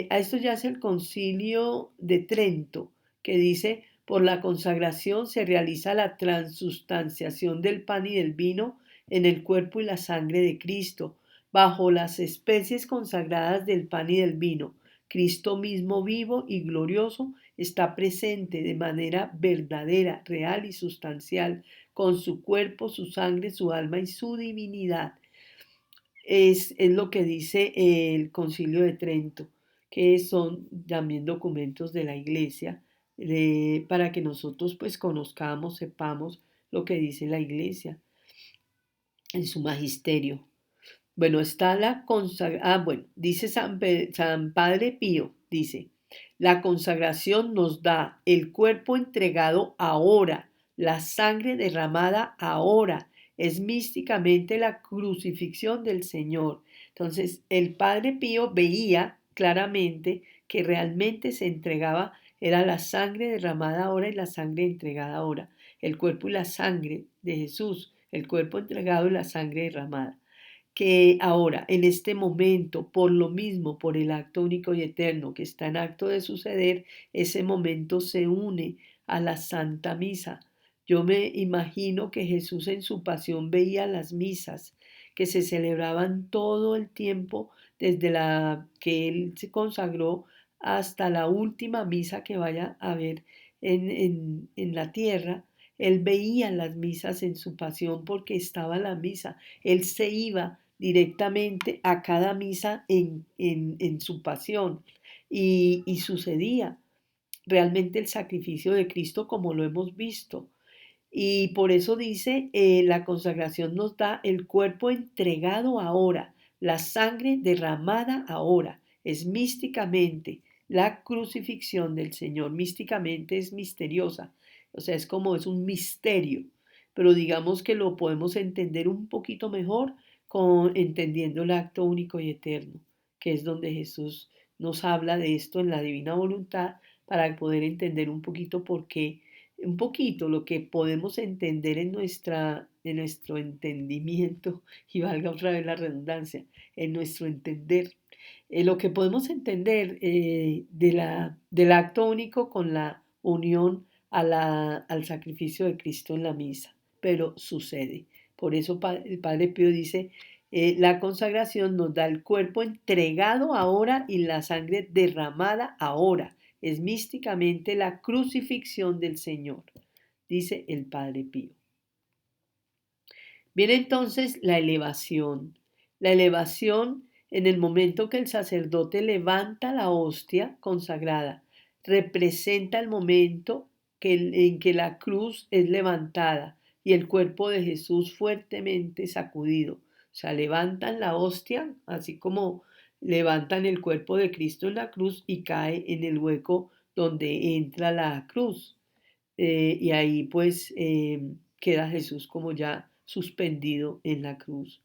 a esto ya es el concilio de Trento, que dice, por la consagración se realiza la transustanciación del pan y del vino en el cuerpo y la sangre de Cristo, bajo las especies consagradas del pan y del vino. Cristo mismo vivo y glorioso está presente de manera verdadera, real y sustancial, con su cuerpo, su sangre, su alma y su divinidad. Es lo que dice el Concilio de Trento, que son también documentos de la Iglesia, para que nosotros pues conozcamos, sepamos lo que dice la Iglesia en su magisterio. Bueno, está la consagración. Bueno, dice San Padre Pío, dice, la consagración nos da el cuerpo entregado ahora, la sangre derramada ahora. Es místicamente la crucifixión del Señor. Entonces, el Padre Pío veía claramente que realmente se entregaba, era la sangre derramada ahora y la sangre entregada ahora. El cuerpo y la sangre de Jesús, el cuerpo entregado y la sangre derramada, que ahora, en este momento, por lo mismo, por el acto único y eterno que está en acto de suceder, ese momento se une a la Santa Misa. Yo me imagino que Jesús en su pasión veía las misas que se celebraban todo el tiempo desde la que él se consagró hasta la última misa que vaya a haber en la tierra. Él veía las misas en su pasión porque estaba la misa. Él se iba directamente a cada misa en su pasión y sucedía realmente el sacrificio de Cristo como lo hemos visto. Y por eso dice, la consagración nos da el cuerpo entregado ahora, la sangre derramada ahora. Es místicamente la crucifixión del Señor. Místicamente es misteriosa, o sea, es como es un misterio, pero digamos que lo podemos entender un poquito mejor entendiendo el acto único y eterno, que es donde Jesús nos habla de esto en la divina voluntad para poder entender un poquito por qué, un poquito lo que podemos entender en nuestro entendimiento, y valga otra vez la redundancia, en nuestro entender. Lo que podemos entender del acto único con la unión al sacrificio de Cristo en la misa, pero sucede. Por eso el Padre Pío dice, la consagración nos da el cuerpo entregado ahora y la sangre derramada ahora. Es místicamente la crucifixión del Señor, dice el Padre Pío. Viene entonces la elevación. La elevación en el momento que el sacerdote levanta la hostia consagrada, representa el momento en que la cruz es levantada y el cuerpo de Jesús fuertemente sacudido. O sea, levantan la hostia, así como levantan el cuerpo de Cristo en la cruz y cae en el hueco donde entra la cruz. Y ahí pues queda Jesús como ya suspendido en la cruz.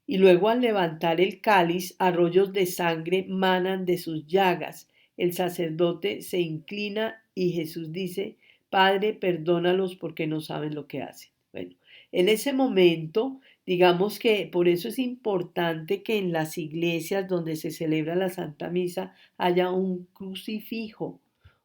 Y luego al levantar el cáliz, arroyos de sangre manan de sus llagas. El sacerdote se inclina y Jesús dice, Padre, perdónalos porque no saben lo que hacen. Bueno, en ese momento, digamos que por eso es importante que en las iglesias donde se celebra la Santa Misa haya un crucifijo,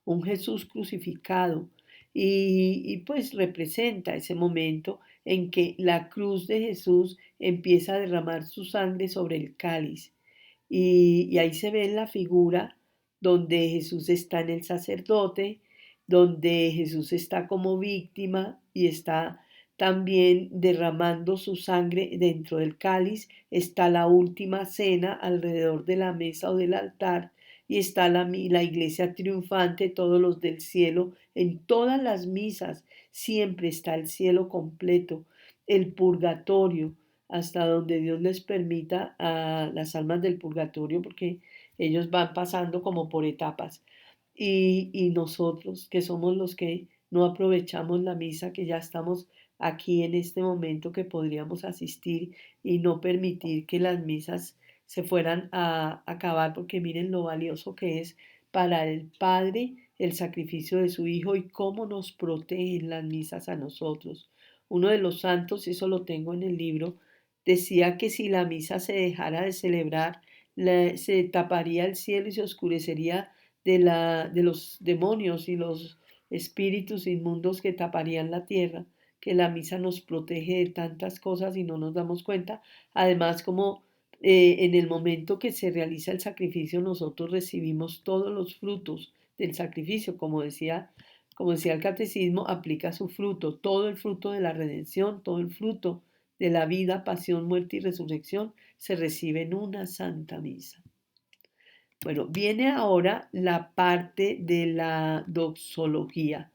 un Jesús crucificado. Y pues representa ese momento en que la cruz de Jesús empieza a derramar su sangre sobre el cáliz. Y ahí se ve la figura donde Jesús está en el sacerdote, donde Jesús está como víctima y está también derramando su sangre dentro del cáliz. Está la última cena alrededor de la mesa o del altar y está la iglesia triunfante, todos los del cielo, en todas las misas siempre está el cielo completo, el purgatorio, hasta donde Dios les permita a las almas del purgatorio, porque ellos van pasando como por etapas. y nosotros, que somos los que no aprovechamos la misa, que ya estamos aquí en este momento, que podríamos asistir y no permitir que las misas se fueran a acabar, porque miren lo valioso que es para el Padre el sacrificio de su Hijo y cómo nos protegen las misas a nosotros. Uno de los santos, eso lo tengo en el libro, decía que si la misa se dejara de celebrar, se taparía el cielo y se oscurecería de los demonios y los espíritus inmundos que taparían la tierra, que la misa nos protege de tantas cosas y no nos damos cuenta. Además, como en el momento que se realiza el sacrificio, nosotros recibimos todos los frutos del sacrificio, como decía el catecismo, aplica su fruto, todo el fruto de la redención, todo el fruto de la vida, pasión, muerte y resurrección se recibe en una santa misa. Bueno, viene ahora la parte de la doxología,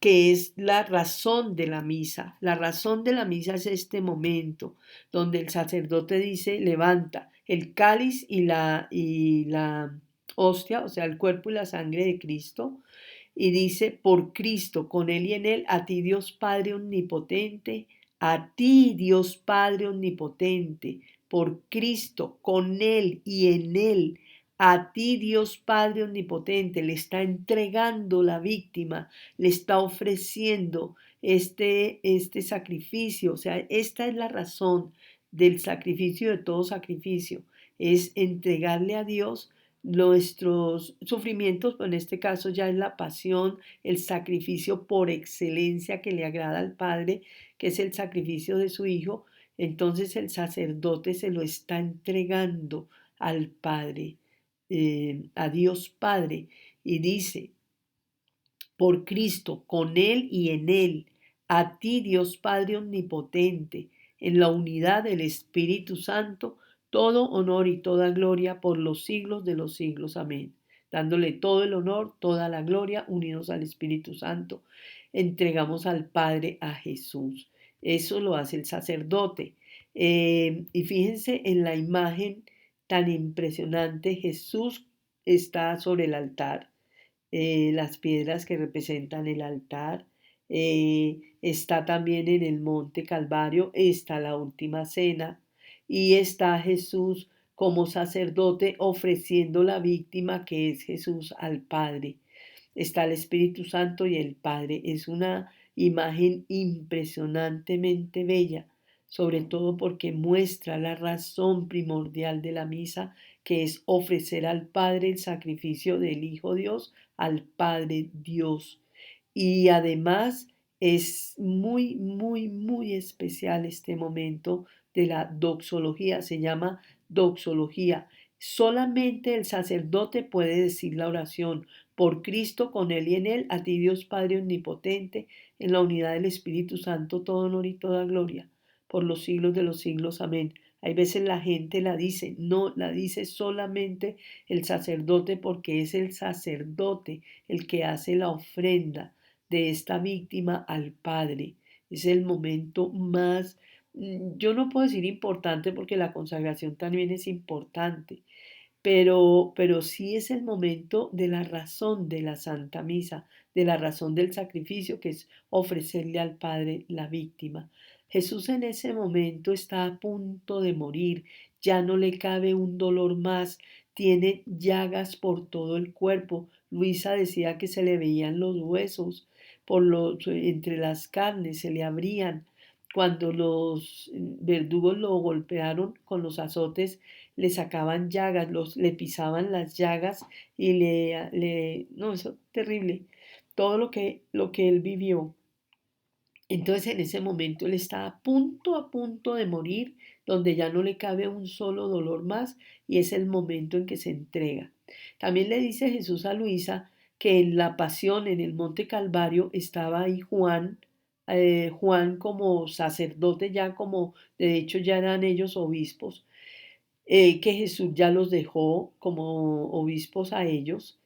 que es la razón de la misa. La razón de la misa es este momento donde el sacerdote dice, levanta el cáliz y la hostia, o sea, el cuerpo y la sangre de Cristo, y dice, por Cristo, con Él y en Él, a ti Dios Padre Omnipotente, a ti Dios Padre Omnipotente, por Cristo, con Él y en Él, a ti Dios Padre Omnipotente, le está entregando la víctima, le está ofreciendo este sacrificio. O sea, esta es la razón del sacrificio, de todo sacrificio, es entregarle a Dios nuestros sufrimientos, pero en este caso ya es la pasión, el sacrificio por excelencia que le agrada al Padre, que es el sacrificio de su Hijo. Entonces el sacerdote se lo está entregando al Padre, a Dios Padre, y dice, por Cristo, con Él y en Él, a ti Dios Padre Omnipotente, en la unidad del Espíritu Santo, todo honor y toda gloria por los siglos de los siglos. Amén. Dándole todo el honor, toda la gloria, unidos al Espíritu Santo, entregamos al Padre, a Jesús. Eso lo hace el sacerdote. Y fíjense en la imagen tan impresionante, Jesús está sobre el altar, las piedras que representan el altar. Está también en el monte Calvario, está la última cena y está Jesús como sacerdote ofreciendo la víctima que es Jesús al Padre. Está el Espíritu Santo y el Padre. Es una imagen impresionantemente bella, sobre todo porque muestra la razón primordial de la misa, que es ofrecer al Padre el sacrificio del Hijo Dios, al Padre Dios. Y además es muy, muy, muy especial este momento de la doxología. Se llama doxología. Solamente el sacerdote puede decir la oración. Por Cristo, con Él y en Él, a ti Dios Padre Omnipotente, en la unidad del Espíritu Santo, todo honor y toda gloria, por los siglos de los siglos. Amén. Hay veces la gente la dice, no, la dice solamente el sacerdote, porque es el sacerdote el que hace la ofrenda de esta víctima al Padre. Es el momento más, yo no puedo decir importante porque la consagración también es importante, pero sí es el momento de la razón de la Santa Misa, de la razón del sacrificio, que es ofrecerle al Padre la víctima. Jesús en ese momento está a punto de morir, ya no le cabe un dolor más, tiene llagas por todo el cuerpo. Luisa decía que se le veían los huesos entre las carnes, se le abrían. Cuando los verdugos lo golpearon con los azotes, le sacaban llagas, le pisaban las llagas y no, eso terrible, todo lo que él vivió. Entonces en ese momento él está a punto de morir, donde ya no le cabe un solo dolor más y es el momento en que se entrega. También le dice Jesús a Luisa que en la pasión en el Monte Calvario estaba ahí Juan, Juan como sacerdote ya, como de hecho ya eran ellos obispos, que Jesús ya los dejó como obispos a ellos.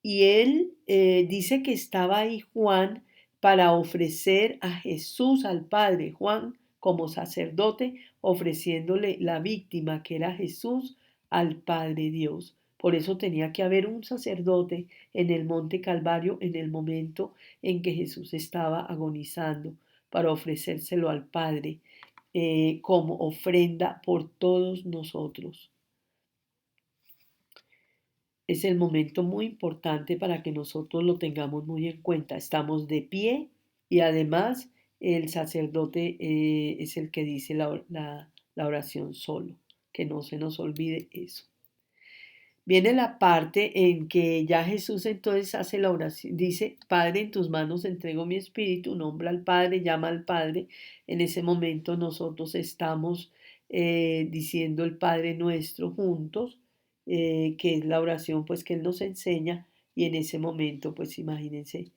Y él dice que estaba ahí Juan para ofrecer a Jesús al Padre. Juan como sacerdote ofreciéndole la víctima que era Jesús al Padre Dios. Por eso tenía que haber un sacerdote en el monte Calvario en el momento en que Jesús estaba agonizando para ofrecérselo al Padre como ofrenda por todos nosotros. Es el momento muy importante para que nosotros lo tengamos muy en cuenta. Estamos de pie y además el sacerdote es el que dice la oración solo, que no se nos olvide eso. Viene la parte en que ya Jesús entonces hace la oración, dice, Padre, en tus manos entrego mi espíritu, nombra al Padre, llama al Padre. En ese momento nosotros estamos diciendo el Padre nuestro juntos, que es la oración pues que Él nos enseña y en ese momento pues imagínense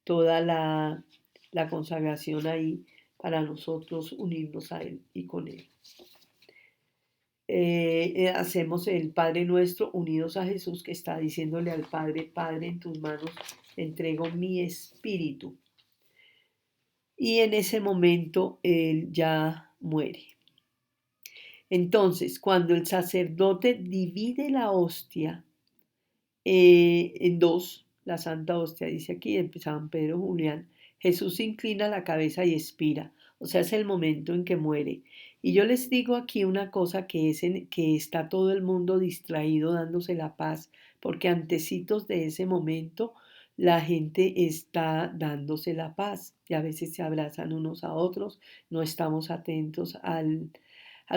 toda la consagración ahí para nosotros unirnos a Él y con Él. Hacemos el Padre Nuestro unidos a Jesús que está diciéndole al Padre, Padre, en tus manos entrego mi espíritu. Y en ese momento Él ya muere. Entonces, cuando el sacerdote divide la hostia en dos, la Santa Hostia dice aquí, en San Pedro Julián, Jesús inclina la cabeza y expira, o sea, es el momento en que muere. Y yo les digo aquí una cosa que es en que está todo el mundo distraído dándose la paz, porque antecitos de ese momento la gente está dándose la paz y a veces se abrazan unos a otros, no estamos atentos a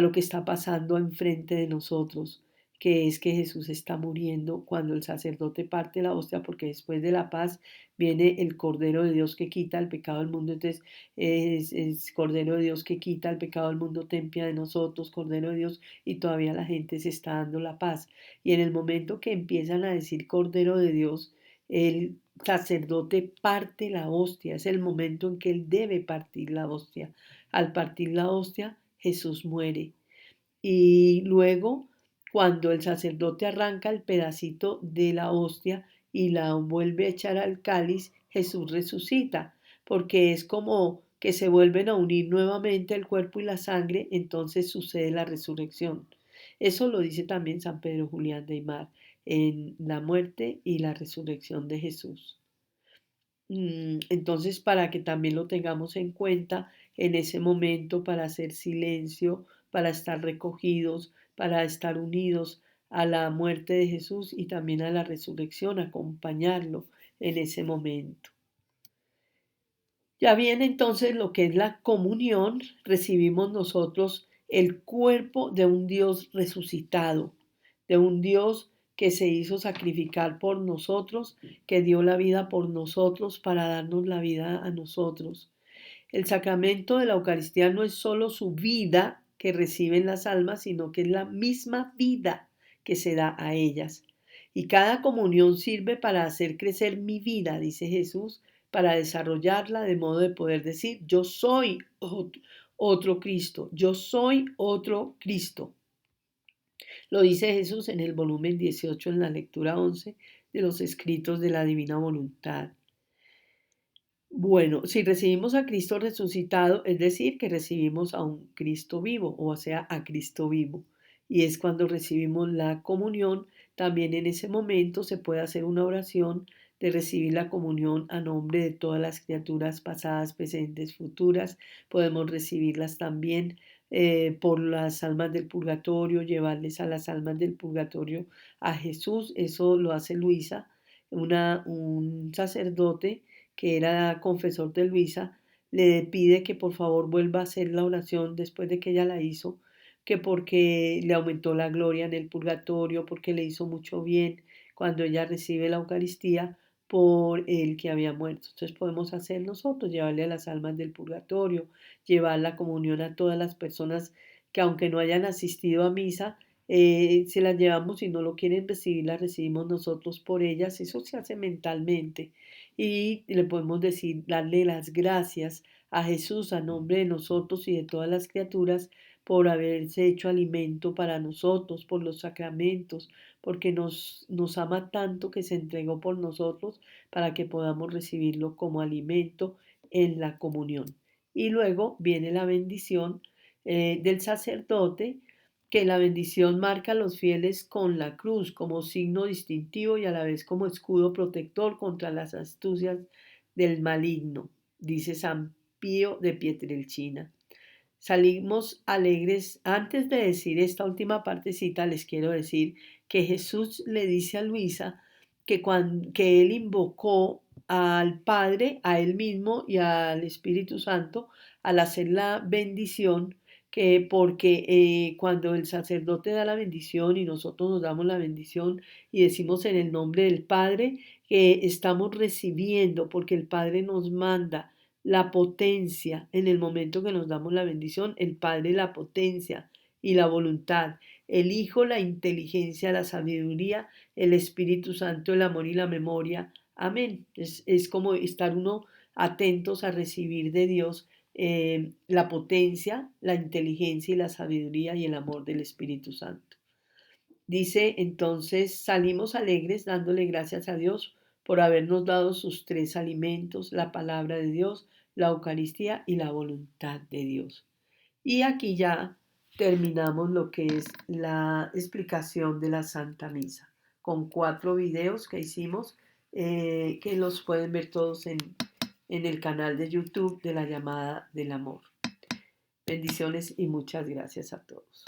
lo que está pasando enfrente de nosotros, que es que Jesús está muriendo cuando el sacerdote parte la hostia, porque después de la paz viene el Cordero de Dios que quita el pecado del mundo. Entonces es Cordero de Dios que quita el pecado del mundo, ten piedad de nosotros, Cordero de Dios, y todavía la gente se está dando la paz. Y en el momento que empiezan a decir Cordero de Dios, el sacerdote parte la hostia, es el momento en que él debe partir la hostia. Al partir la hostia, Jesús muere. Y luego, cuando el sacerdote arranca el pedacito de la hostia y la vuelve a echar al cáliz, Jesús resucita, porque es como que se vuelven a unir nuevamente el cuerpo y la sangre, entonces sucede la resurrección. Eso lo dice también San Pedro Julián de Aymar en la muerte y la resurrección de Jesús. Entonces, para que también lo tengamos en cuenta en ese momento, para hacer silencio, para estar recogidos, para estar unidos a la muerte de Jesús y también a la resurrección, acompañarlo en ese momento. Ya viene entonces lo que es la comunión, recibimos nosotros el cuerpo de un Dios resucitado, de un Dios que se hizo sacrificar por nosotros, que dio la vida por nosotros para darnos la vida a nosotros. El sacramento de la Eucaristía no es solo su vida que reciben las almas, sino que es la misma vida que se da a ellas. Y cada comunión sirve para hacer crecer mi vida, dice Jesús, para desarrollarla de modo de poder decir, yo soy otro Cristo, yo soy otro Cristo. Lo dice Jesús en el volumen 18, en la lectura 11 de los escritos de la Divina Voluntad. Bueno, si recibimos a Cristo resucitado, es decir, que recibimos a un Cristo vivo, o sea, a Cristo vivo. Y es cuando recibimos la comunión, también en ese momento se puede hacer una oración de recibir la comunión a nombre de todas las criaturas pasadas, presentes, futuras. Podemos recibirlas también por las almas del purgatorio, llevarles a las almas del purgatorio a Jesús. Eso lo hace Luisa, un sacerdote que era confesor de Luisa, le pide que por favor vuelva a hacer la oración después de que ella la hizo, que porque le aumentó la gloria en el purgatorio, porque le hizo mucho bien cuando ella recibe la Eucaristía por el que había muerto. Entonces podemos hacer nosotros, llevarle a las almas del purgatorio, llevar la comunión a todas las personas que aunque no hayan asistido a misa, se las llevamos y no lo quieren recibir, las recibimos nosotros por ellas. Eso se hace mentalmente y le podemos decir, darle las gracias a Jesús a nombre de nosotros y de todas las criaturas por haberse hecho alimento para nosotros, por los sacramentos, porque nos ama tanto que se entregó por nosotros para que podamos recibirlo como alimento en la comunión. Y luego viene la bendición del sacerdote que la bendición marca a los fieles con la cruz como signo distintivo y a la vez como escudo protector contra las astucias del maligno, dice San Pío de Pietrelcina. Salimos alegres. Antes de decir esta última partecita, les quiero decir que Jesús le dice a Luisa que él invocó al Padre, a él mismo y al Espíritu Santo al hacer la bendición, que porque cuando el sacerdote da la bendición y nosotros nos damos la bendición y decimos en el nombre del Padre, que estamos recibiendo porque el Padre nos manda la potencia en el momento que nos damos la bendición, el Padre la potencia y la voluntad, el Hijo la inteligencia, la sabiduría, el Espíritu Santo el amor y la memoria. Amén. Es como estar uno atentos a recibir de Dios la potencia, la inteligencia y la sabiduría y el amor del Espíritu Santo. Dice entonces, salimos alegres dándole gracias a Dios por habernos dado sus tres alimentos, la palabra de Dios, la Eucaristía y la voluntad de Dios. Y aquí ya terminamos lo que es la explicación de la Santa Misa, con 4 videos que hicimos, que los pueden ver todos en el canal de YouTube de la llamada del amor. Bendiciones y muchas gracias a todos.